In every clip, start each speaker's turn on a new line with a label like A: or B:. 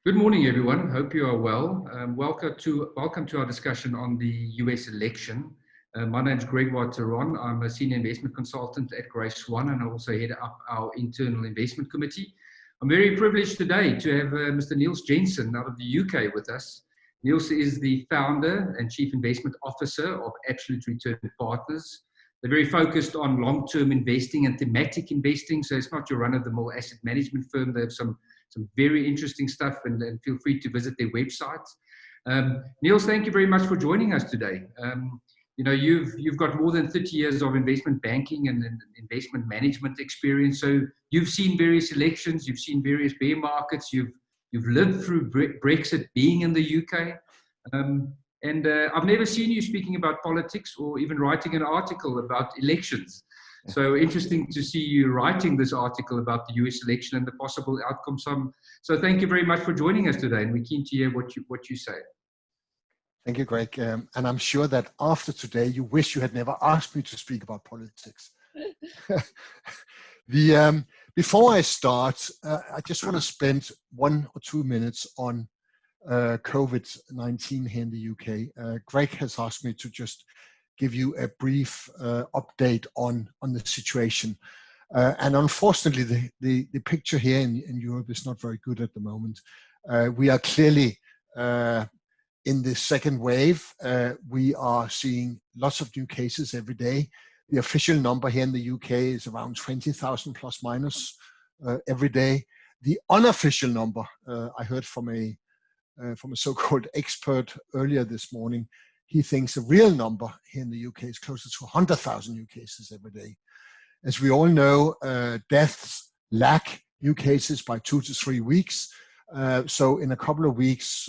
A: Good morning, everyone. Hope you are well. Welcome to our discussion on the US election. My name is Gregoire Theron. I'm a senior investment consultant at GraySwan, and I also head up our internal investment committee. I'm very privileged today to have Mr. Niels Jensen out of the UK with us. Niels is the founder and chief investment officer of Absolute Return Partners. They're very focused on long-term investing and thematic investing, so it's not your run-of-the-mill asset management firm. They have some very interesting stuff, and feel free to visit their website. Niels, thank you very much for joining us today. You've got more than 30 years of investment banking and investment management experience. So you've seen various elections, you've seen various bear markets, you've lived through Brexit, being in the UK. I've never seen you speaking about politics or even writing an article about elections. So interesting to see you writing this article about the US election and the possible outcomes. So thank you very much for joining us today, and we're keen to hear what you say.
B: Thank you, Greg. And I'm sure that after today, you wish you had never asked me to speak about politics. Before I start, I just want to spend 1 or 2 minutes on COVID-19 here in the UK. Greg has asked me to just give you a brief update on the situation. And unfortunately, the picture here in Europe is not very good at the moment. We are clearly in the second wave. We are seeing lots of new cases every day. The official number here in the UK is around 20,000 plus minus every day. The unofficial number, I heard from a so-called expert earlier this morning. He thinks the real number here in the UK is closer to 100,000 new cases every day. As we all know, deaths lag new cases by 2 to 3 weeks. So in a couple of weeks,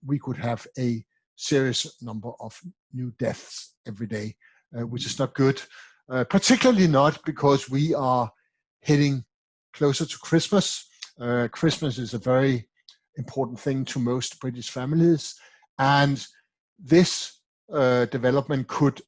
B: we could have a serious number of new deaths every day, which is not good, particularly not because we are heading closer to Christmas. Christmas is a very important thing to most British families, and this development could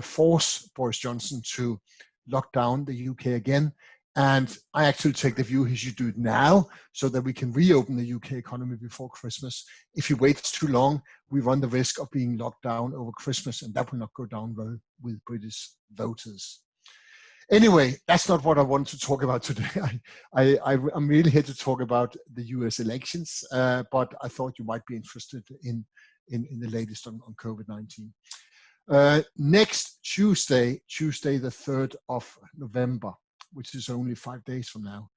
B: force Boris Johnson to lock down the UK again. And I actually take the view he should do it now so that we can reopen the UK economy before Christmas. If he waits too long, we run the risk of being locked down over Christmas, and that will not go down well with British voters. Anyway, that's not what I want to talk about today. I'm really here to talk about the US elections, but I thought you might be interested in the latest on COVID-19. Next Tuesday, the 3rd of November, which is only 5 days from now,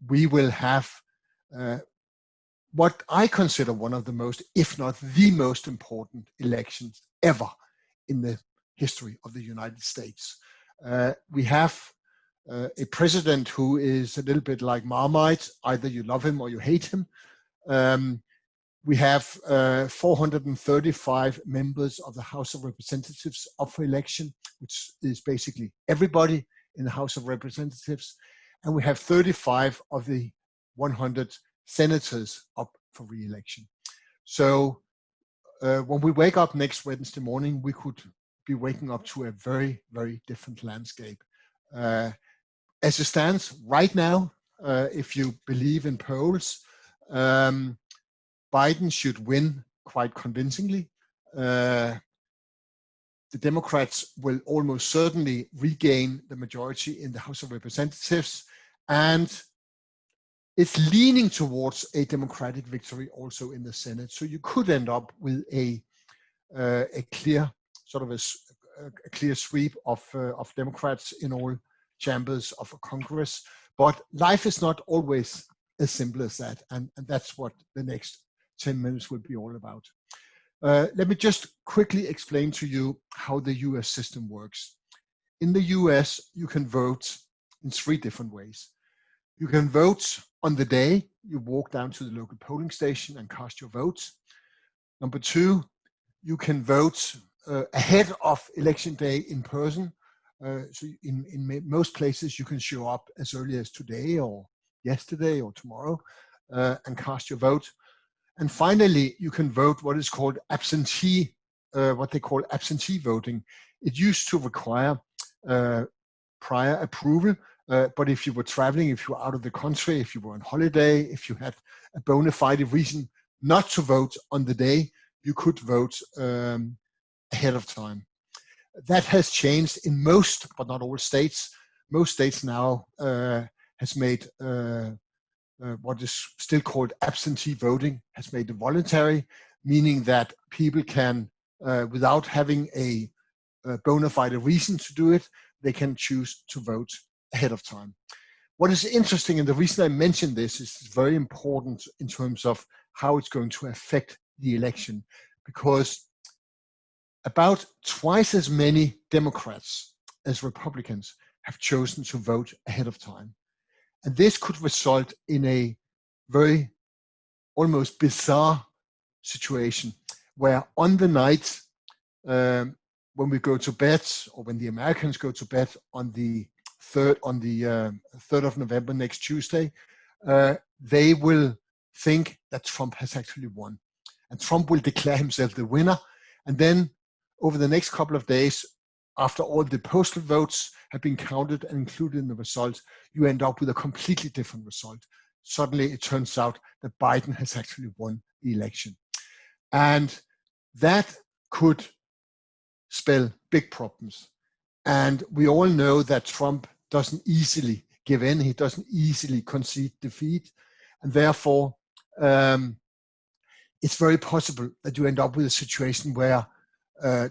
B: we will have what I consider one of the most, if not the most important elections ever in the history of the United States. We have a president who is a little bit like Marmite. Either you love him or you hate him. We have 435 members of the House of Representatives up for election, which is basically everybody in the House of Representatives. And we have 35 of the 100 senators up for re-election. So when we wake up next Wednesday morning, we could be waking up to a very, very different landscape. As it stands right now, if you believe in polls, Biden should win quite convincingly. The Democrats will almost certainly regain the majority in the House of Representatives, and it's leaning towards a Democratic victory also in the Senate. So you could end up with a clear sort of a clear sweep of Democrats in all chambers of Congress. But life is not always as simple as that, and that's what the next 10 minutes will be all about. Let me just quickly explain to you how the US system works. In the US, you can vote in 3 different ways. You can vote on the day you walk down to the local polling station and cast your vote. Number 2, you can vote ahead of election day in person. So in most places, you can show up as early as today or yesterday or tomorrow and cast your vote. And finally, you can vote what is called absentee, what they call absentee voting. It used to require prior approval But if you were traveling, if you were out of the country, if you were on holiday, if you had a bona fide reason not to vote on the day, you could vote ahead of time. That has changed in most, but not all states. Most states now has made what is still called absentee voting, has made it voluntary, meaning that people can, without having a bona fide reason to do it, they can choose to vote ahead of time. What is interesting, and the reason I mention this is very important in terms of how it's going to affect the election, because about twice as many Democrats as Republicans have chosen to vote ahead of time. And this could result in a very almost bizarre situation where on the night when we go to bed, or when the Americans go to bed on the 3rd of November, next Tuesday, they will think that Trump has actually won. And Trump will declare himself the winner. And then over the next couple of days, after all the postal votes have been counted and included in the result, you end up with a completely different result. Suddenly it turns out that Biden has actually won the election. And that could spell big problems. And we all know that Trump doesn't easily give in. He doesn't easily concede defeat. And therefore, it's very possible that you end up with a situation where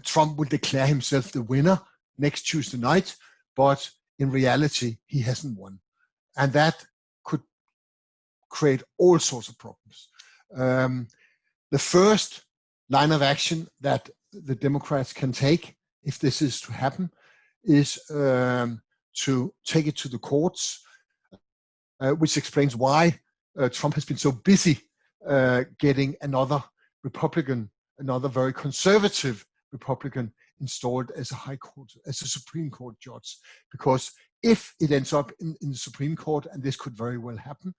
B: Trump will declare himself the winner next Tuesday night, but in reality, he hasn't won. And that could create all sorts of problems. The first line of action that the Democrats can take, if this is to happen, is to take it to the courts, which explains why Trump has been so busy getting another Republican, another very conservative Republican installed as a Supreme Court judge. Because if it ends up in the Supreme Court, and this could very well happen,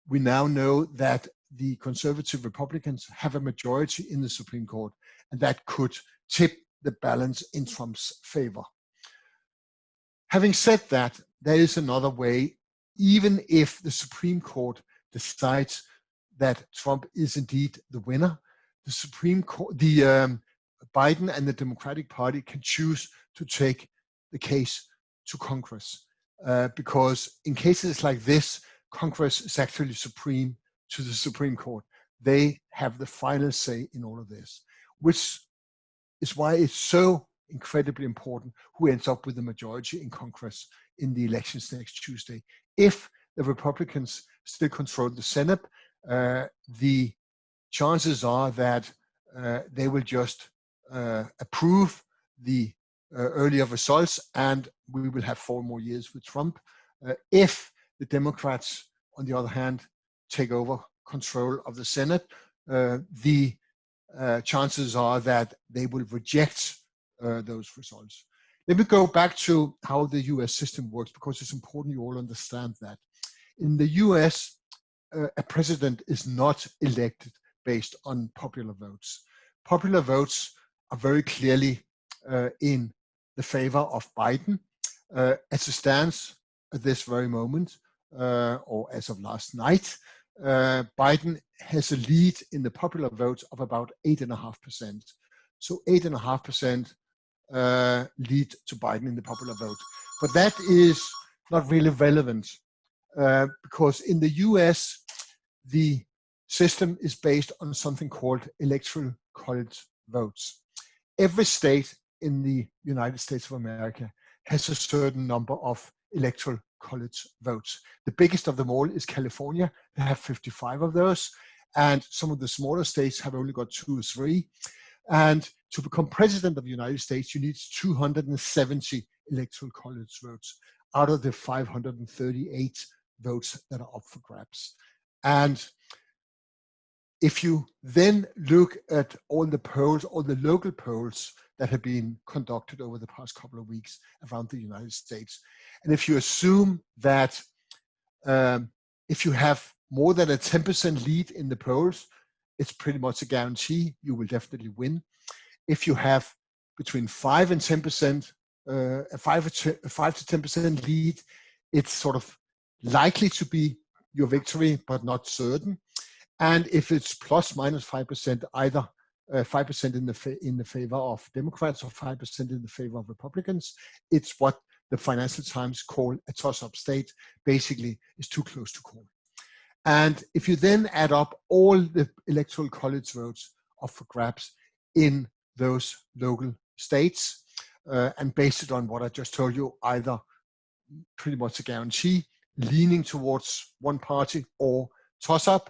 B: we now know that the conservative Republicans have a majority in the Supreme Court, and that could tip the balance in Trump's favor. Having said that, there is another way. Even if the Supreme Court decides that Trump is indeed the winner, the Supreme Court, Biden and the Democratic Party can choose to take the case to Congress, because in cases like this, Congress is actually supreme to the Supreme Court. They have the final say in all of this, which is why it's so incredibly important who ends up with the majority in Congress in the elections next Tuesday. If the Republicans still control the Senate, the chances are that they will just approve the earlier results, and we will have 4 more years with Trump. If the Democrats, on the other hand, take over control of the Senate, the chances are that they will reject those results. Let me go back to how the US system works, because it's important you all understand that. In the US, a president is not elected based on popular votes. Popular votes are very clearly in the favor of Biden. As it stands at this very moment, or as of last night, Biden has a lead in the popular votes of about 8.5%. So 8.5% lead to Biden in the popular vote. But that is not really relevant, because in the US, the system is based on something called electoral college votes. Every state in the United States of America has a certain number of electoral college votes. The biggest of them all is California. They have 55 of those, and some of the smaller states have only got 2 or 3. And to become president of the United States, you need 270 electoral college votes out of the 538 votes that are up for grabs. And if you then look at all the polls, all the local polls that have been conducted over the past couple of weeks around the United States, and if you assume that if you have more than a 10% lead in the polls, it's pretty much a guarantee you will definitely win. If you have between 5 and 10% a 5 to 10% lead, it's sort of likely to be your victory, but not certain. And if it's plus minus 5%, either 5% in the favor of Democrats or 5% in the favor of Republicans, it's what the Financial Times call a toss-up state. Basically, it's too close to call. And if you then add up all the electoral college votes up for grabs in those local states, and base it on what I just told you, either pretty much a guarantee, leaning towards one party, or toss-up.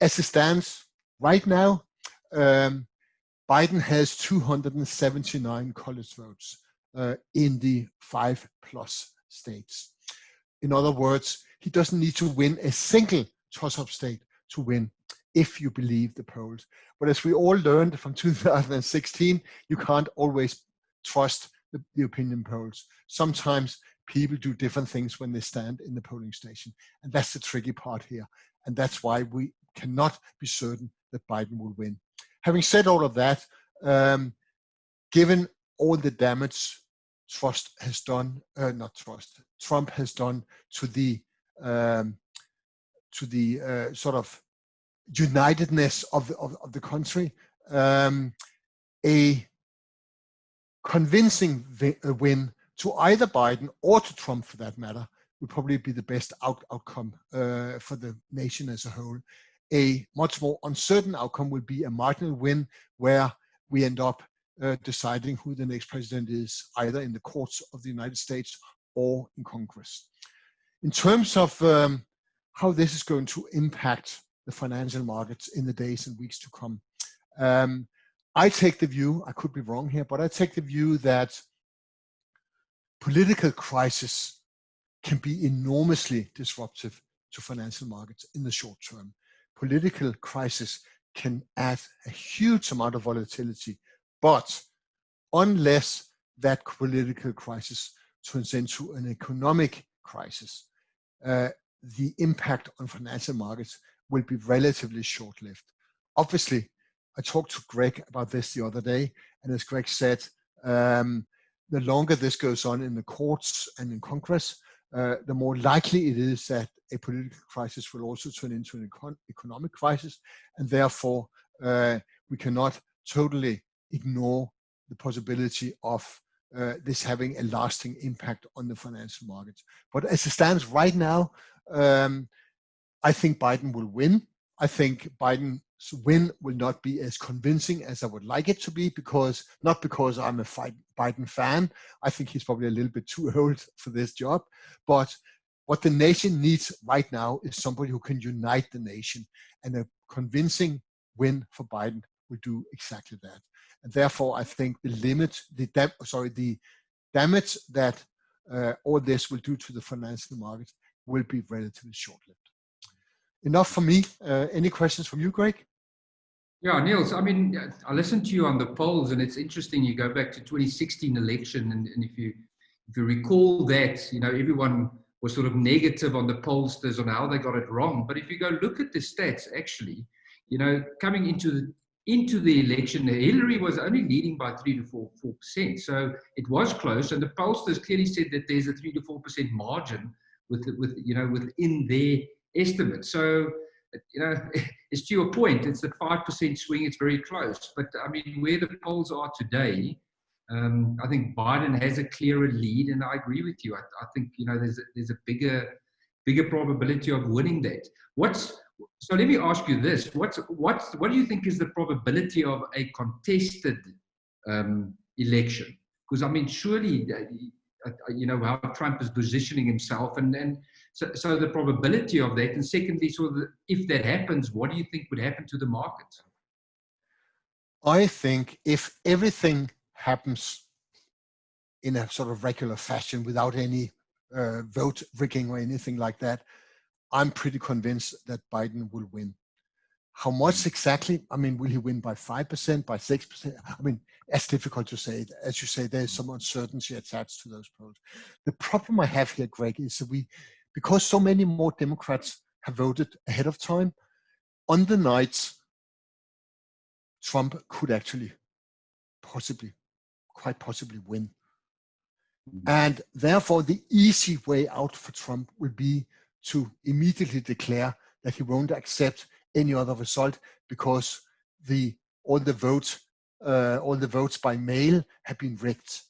B: As it stands right now, Biden has 279 college votes in the 5+ states. In other words, he doesn't need to win a single toss-up state to win, if you believe the polls. But as we all learned from 2016, you can't always trust the opinion polls. Sometimes people do different things when they stand in the polling station. And that's the tricky part here. And that's why we cannot be certain that Biden will win. Having said all of that, given all the damage Trump has done to the sort of unitedness of the country, a convincing win to either Biden or to Trump, for that matter, would probably be the best outcome for the nation as a whole. A much more uncertain outcome will be a marginal win, where we end up deciding who the next president is, either in the courts of the United States or in Congress. In terms of how this is going to impact the financial markets in the days and weeks to come, I take the view, I could be wrong here, but I take the view that political crisis can be enormously disruptive to financial markets in the short term. Political crisis can add a huge amount of volatility, but unless that political crisis turns into an economic crisis, the impact on financial markets will be relatively short-lived. Obviously, I talked to Greg about this the other day, and as Greg said, the longer this goes on in the courts and in Congress, the more likely it is that a political crisis will also turn into an economic crisis, and therefore we cannot totally ignore the possibility of this having a lasting impact on the financial markets. But as it stands right now, I think Biden will win. I think Biden's win will not be as convincing as I would like it to be, not because I'm a Biden fan. I think he's probably a little bit too old for this job. But what the nation needs right now is somebody who can unite the nation. And a convincing win for Biden will do exactly that. And therefore, I think the damage that all this will do to the financial markets will be relatively short-lived. Enough for me. Any questions from you, Greg?
A: Yeah, Niels, I mean, I listened to you on the polls, and it's interesting. You go back to 2016 election, and if you recall that, everyone was sort of negative on the pollsters on how they got it wrong. But if you go look at the stats, actually, coming into the election, Hillary was only leading by 3 to 4%. So it was close, and the pollsters clearly said that there's a 3 to 4% margin within their estimate. So, it's to your point, it's a 5% swing, it's very close. But I mean, where the polls are today, I think Biden has a clearer lead, and I agree with you. I think, there's a bigger probability of winning that. So let me ask you this, what do you think is the probability of a contested election? Because I mean, surely, how Trump is positioning himself, and so the probability of that, and secondly, if that happens, what do you think would happen to the market?
B: I think if everything happens in a sort of regular fashion without any vote rigging or anything like that, I'm pretty convinced that Biden will win. How much exactly? I mean, will he win by 5%, by 6%? I mean, it's difficult to say. As you say, there's some uncertainty attached to those polls. The problem I have here, Greg, is that because so many more Democrats have voted ahead of time, on the nights, Trump could actually quite possibly win. And therefore, the easy way out for Trump would be to immediately declare that he won't accept any other result because all the votes by mail have been rigged,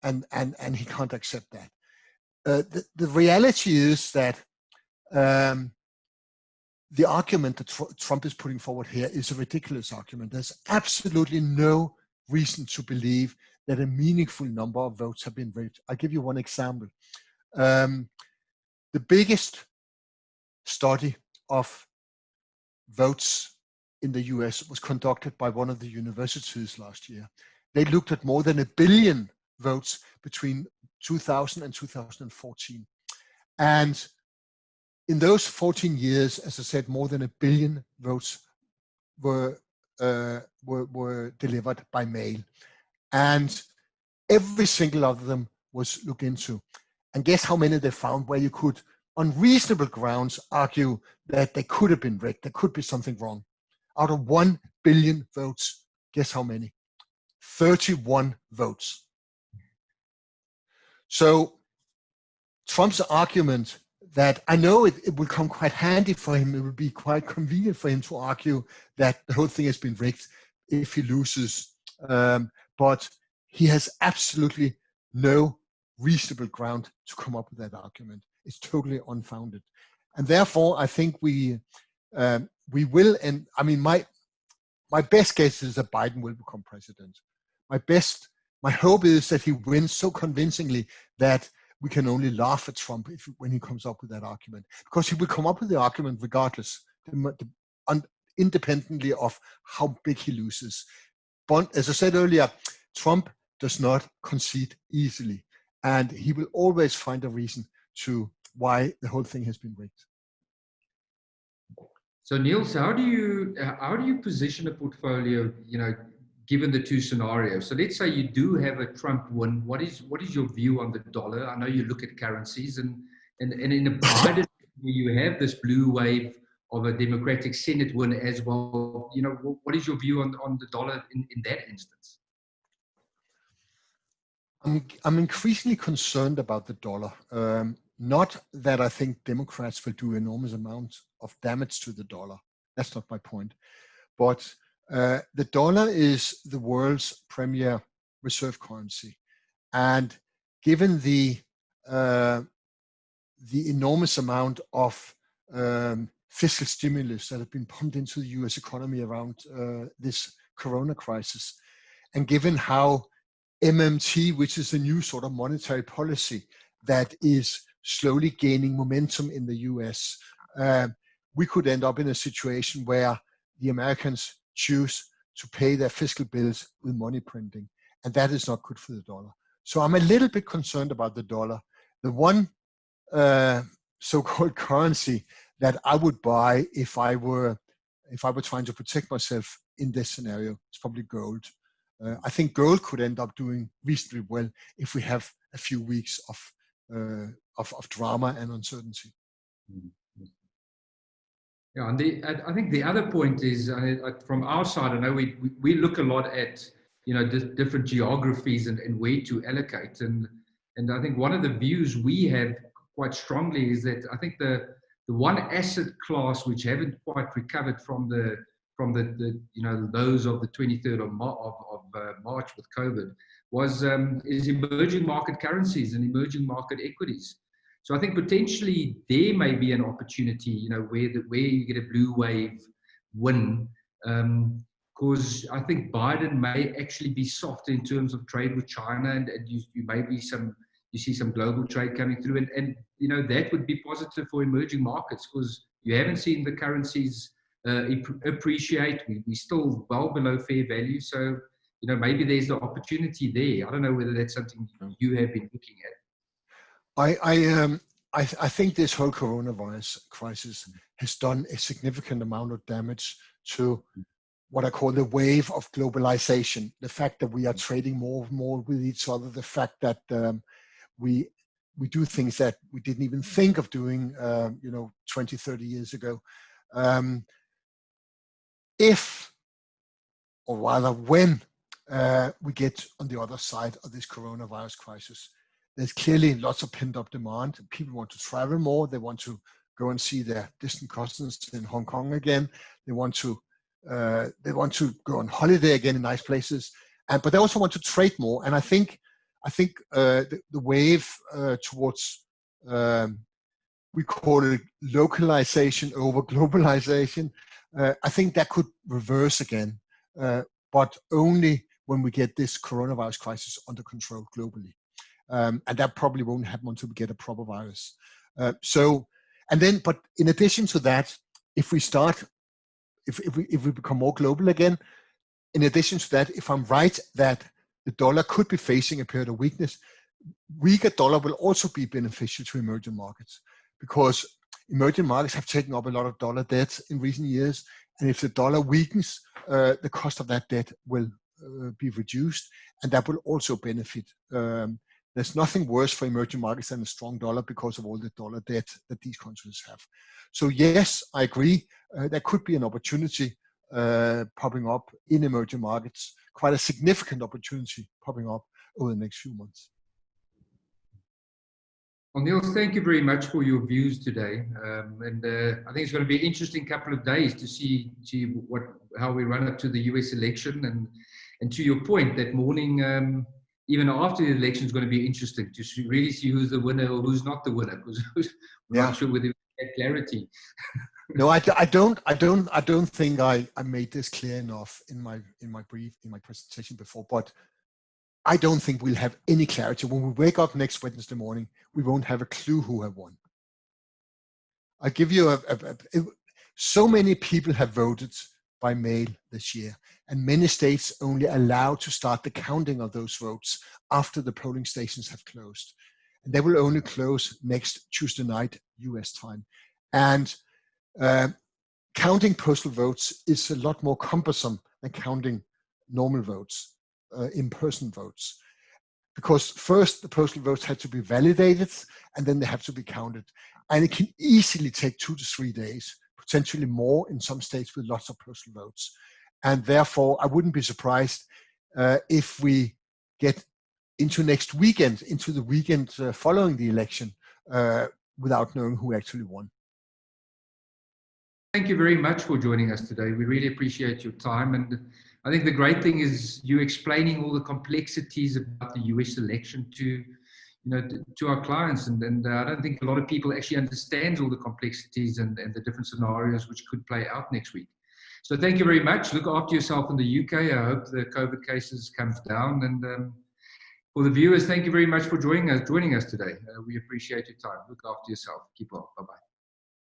B: and he can't accept that. The reality is that the argument that Trump is putting forward here is a ridiculous argument. There's absolutely no reason to believe that a meaningful number of votes have been rigged. I'll give you one example. The biggest study of votes in the US was conducted by one of the universities last year. They looked at more than 1 billion votes between 2000 and 2014. And in those 14 years, as I said, more than 1 billion votes were delivered by mail. And every single of them was looked into. And guess how many they found where you could, on reasonable grounds, argue that they could have been rigged, there could be something wrong. Out of 1 billion votes, guess how many? 31 votes. So Trump's argument that, I know it will come quite handy for him, it will be quite convenient for him to argue that the whole thing has been rigged if he loses, but he has absolutely no reasonable ground to come up with that argument. It's totally unfounded. And therefore, I think we will, and I mean, my best guess is that Biden will become president. My hope is that he wins so convincingly that we can only laugh at Trump when he comes up with that argument, because he will come up with the argument regardless, independently of how big he loses. But as I said earlier, Trump does not concede easily, and he will always find a reason to why the whole thing has been rigged.
A: So Niels, how do you position a portfolio, given the two scenarios? So let's say you do have a Trump win. What is your view on the dollar? I know you look at currencies, and in a Biden, you have this blue wave of a Democratic Senate win as well. What is your view on the dollar in that instance?
B: I'm increasingly concerned about the dollar. Not that I think Democrats will do enormous amounts of damage to the dollar. That's not my point. But the dollar is the world's premier reserve currency, and given the enormous amount of fiscal stimulus that have been pumped into the U.S. economy around this corona crisis, and given how MMT, which is a new sort of monetary policy that is slowly gaining momentum in the US, we could end up in a situation where the Americans choose to pay their fiscal bills with money printing, and that is not good for the dollar. So I'm a little bit concerned about the dollar. The one so-called currency that I would buy if I were trying to protect myself in this scenario is probably gold. I think gold could end up doing reasonably well if we have a few weeks of drama and uncertainty.
A: Yeah, and I think the other point is from our side. I know we look a lot at different geographies and where to allocate, and I think one of the views we have quite strongly is that I think the one asset class which haven't quite recovered from the lows of the 23rd of March with COVID is emerging market currencies and emerging market equities. So I think potentially there may be an opportunity, where you get a blue wave win, because I think Biden may actually be soft in terms of trade with China, and you see some global trade coming through, and that would be positive for emerging markets, because you haven't seen the currencies appreciate. We're still well below fair value, so maybe there's the opportunity there. I don't know whether that's something you have been looking at.
B: I think this whole coronavirus crisis has done a significant amount of damage to what I call the wave of globalization. The fact that we are trading more and more with each other, the fact that we do things that we didn't even think of doing 20, 30 years ago. If, or rather when, we get on the other side of this coronavirus crisis, there's clearly lots of pent-up demand. People want to travel more. They want to go and see their distant cousins in Hong Kong again. They want to go on holiday again in nice places, but they also want to trade more. And I think the wave towards we call it localization over globalization. I think that could reverse again, but only when we get this coronavirus crisis under control globally. And that probably won't happen until we get a proper virus. But in addition to that, if we become more global again, in addition to that, if I'm right that the dollar could be facing a period of weakness, weaker dollar will also be beneficial to emerging markets, because emerging markets have taken up a lot of dollar debt in recent years. And if the dollar weakens, the cost of that debt will be reduced, and that will also benefit. There's nothing worse for emerging markets than a strong dollar because of all the dollar debt that these countries have. So yes, I agree. There could be an opportunity popping up in emerging markets, quite a significant opportunity popping up over the next few months.
A: Well, Niels, thank you very much for your views today. And I think it's going to be an interesting couple of days to see how we run up to the US election. And to your point, that morning, even after the election, is going to be interesting to really see who's the winner or who's not the winner, because we're not sure whether we get clarity.
B: No, I don't think I made this clear enough in my presentation before, but I don't think we'll have any clarity. When we wake up next Wednesday morning, we won't have a clue who have won. I'll give you so many people have voted by mail this year, and many states only allow to start the counting of those votes after the polling stations have closed. And they will only close next Tuesday night, US time. And counting postal votes is a lot more cumbersome than counting normal votes, in-person votes. Because first the postal votes have to be validated, and then they have to be counted. And it can easily take 2 to 3 days, potentially more in some states with lots of postal votes. And therefore, I wouldn't be surprised if we get into next weekend, into the weekend following the election, without knowing who actually won.
A: Thank you very much for joining us today. We really appreciate your time. And I think the great thing is you explaining all the complexities about the US election to our clients. And I don't think a lot of people actually understand all the complexities and the different scenarios which could play out next week. So thank you very much. Look after yourself in the UK. I hope the COVID cases comes down. And for the viewers, thank you very much for joining us today. We appreciate your time. Look after yourself. Keep well. Bye-bye.